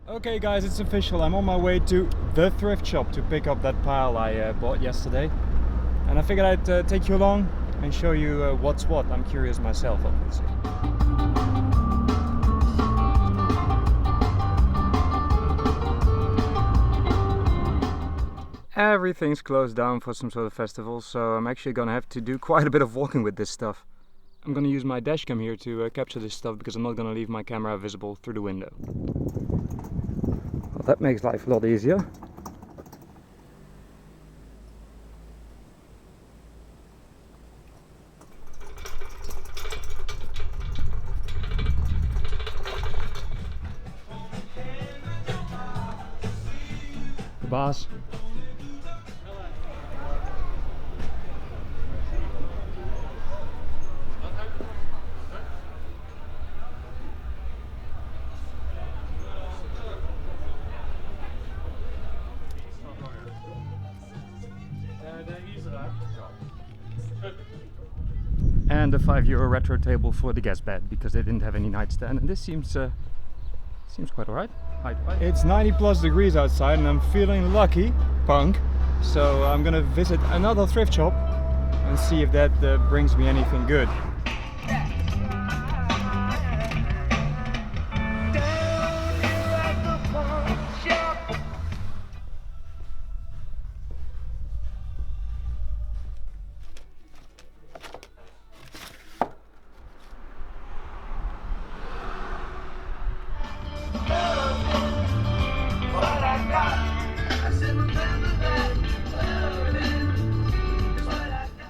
Okay guys, it's official. I'm on my way to the thrift shop to pick up that pile I bought yesterday. And I figured I'd take you along and show you what's what. I'm curious myself, obviously. Everything's closed down for some sort of festival, so I'm actually gonna have to do quite a bit of walking with this stuff. I'm gonna use my dashcam here to capture this stuff because I'm not gonna leave my camera visible through the window. Well, that makes life a lot easier. The boss. And a €5 retro table for the guest bed because they didn't have any nightstand, and this seems quite alright. It's 90+ degrees outside and I'm feeling lucky, punk. So I'm gonna visit another thrift shop and see if that brings me anything good.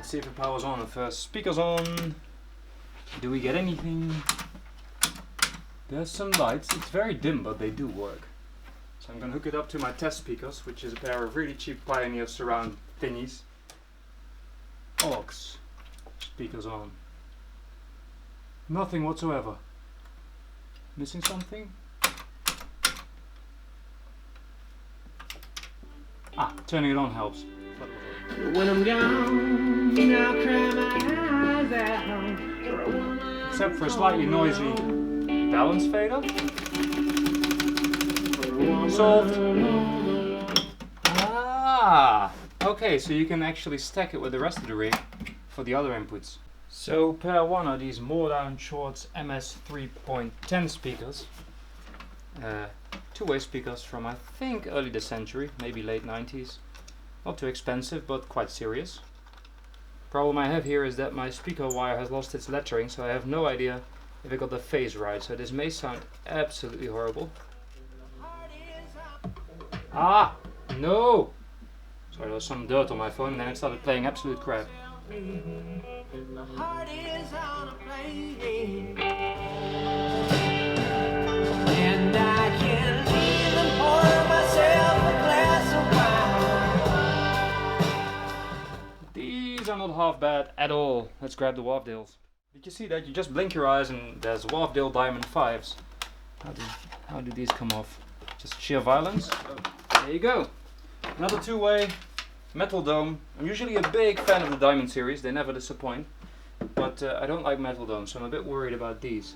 See if the power's on first. Speakers on. Do we get anything? There's some lights. It's very dim, but they do work. So I'm gonna hook it up to my test speakers, which is a pair of really cheap Pioneer surround thingies. Aux. Speakers on. Nothing whatsoever. Missing something? Ah, turning it on helps. When I'm gone, I'll cry my eyes out. Except for a slightly noisy balance fader. Solved. Ah, okay, so you can actually stack it with the rest of the rig for the other inputs. So pair 1 are these Moordown Shorts MS 3.10 speakers. Two-way speakers from I think early this century, maybe late 90s. Not too expensive, but quite serious. Problem I have here is that my speaker wire has lost its lettering, so I have no idea if I got the phase right, so this may sound absolutely horrible. Ah! No! Sorry, there was some dirt on my phone and then it started playing absolute crap. And I can't even pour myself a glass of wine. These are not half bad at all. Let's grab the Wavdales. Did you see that? You just blink your eyes and there's Wavdale Diamond 5s. How do these come off? Just sheer violence? There you go. Another two-way metal dome. I'm usually a big fan of the Diamond series. They never disappoint. But I don't like metal domes, so I'm a bit worried about these.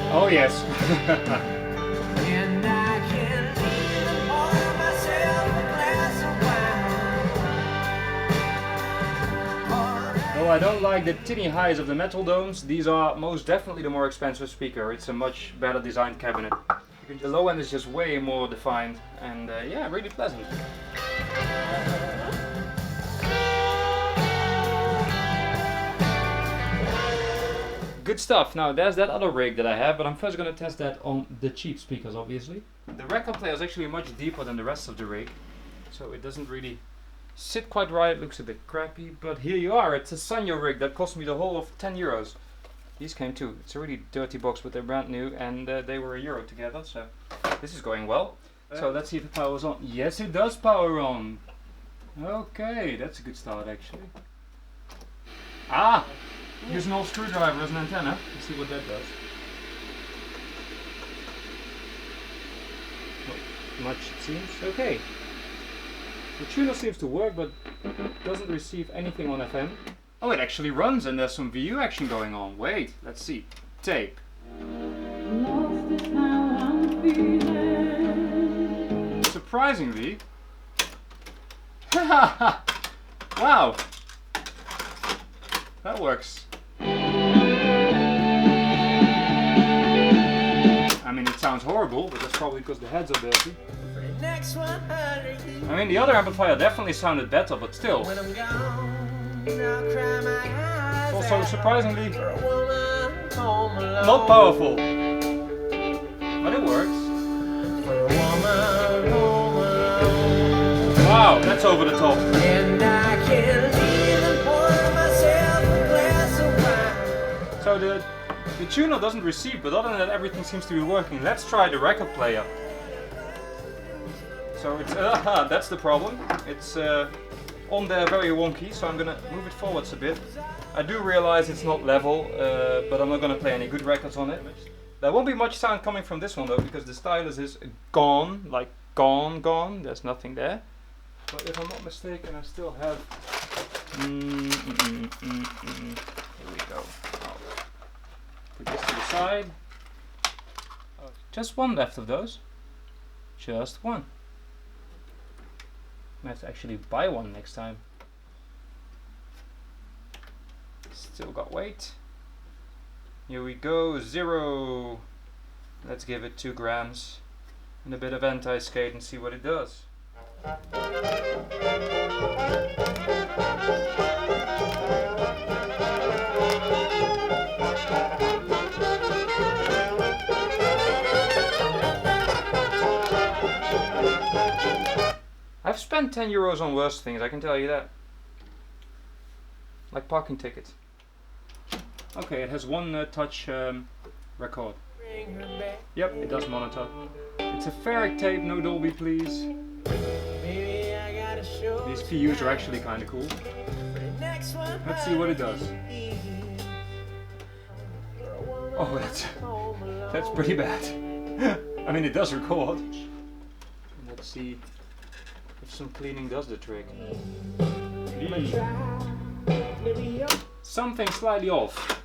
Oh yes. Though I don't like the tinny highs of the metal domes, these are most definitely the more expensive speaker. It's a much better designed cabinet. The low end is just way more defined and yeah, really pleasant. Good stuff. Now there's that other rig that I have, but I'm first going to test that on the cheap speakers, obviously. The record player is actually much deeper than the rest of the rig, so it doesn't really sit quite right. It looks a bit crappy, but here you are. It's a Sanyo rig that cost me the whole of €10. These came too. It's a really dirty box, but they're brand new, and they were €1 together, so this is going well. So let's see if it powers on. Yes, it does power on. Okay, that's a good start actually. Ah! Use an old screwdriver as an antenna. Let's see what that does. Not much it seems. Okay. The tuner seems to work, but doesn't receive anything on FM. Oh, it actually runs and there's some VU action going on. Wait, let's see. Tape. surprisingly, wow, that works. I mean, it sounds horrible, but that's probably because the heads are dirty. I mean, the other amplifier definitely sounded better, but still. It's also surprisingly not powerful, but it works. Wow, that's over the top. So the tuner doesn't receive, but other than that everything seems to be working. Let's try the record player. So it's that's the problem. It's on there very wonky, so I'm gonna move it forwards a bit. I do realize it's not level, but I'm not gonna play any good records on it. There won't be much sound coming from this one though, because the stylus is gone, like gone. There's nothing there. But if I'm not mistaken, I still have. Here we go. I'll put this to the side. Oh, just one left of those. Just one. I have to actually buy one next time. Still got weight. Here we go, 0. Let's give it 2 grams and a bit of anti-skate and see what it does. I've spent 10 euros on worse things, I can tell you that. Like parking tickets. Okay, it has one touch record. Yep, it does monitor. It's a ferric tape, no Dolby please. These PUs are actually kind of cool. Let's see what it does. Oh, that's pretty bad. I mean, it does record. Let's see if some cleaning does the trick. Something slightly off.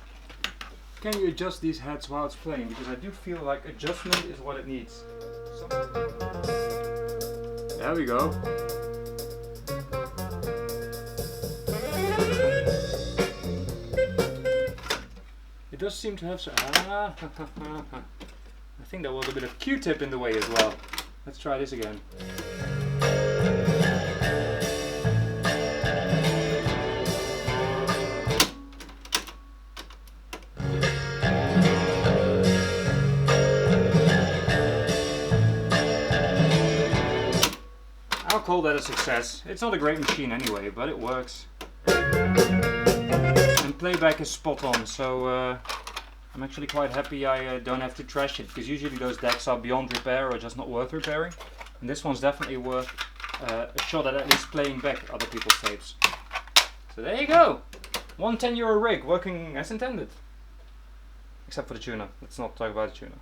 Can you adjust these heads while it's playing? Because I do feel like adjustment is what it needs. There we go. It does seem to have some. I think there was a bit of Q-tip in the way as well. Let's try this again. I'll call that a success. It's not a great machine anyway, but it works. And playback is spot on, so I'm actually quite happy I don't have to trash it, because usually those decks are beyond repair or just not worth repairing. And this one's definitely worth a shot at least playing back other people's tapes. So there you go! One €10 rig working as intended. Except for the tuner. Let's not talk about the tuner.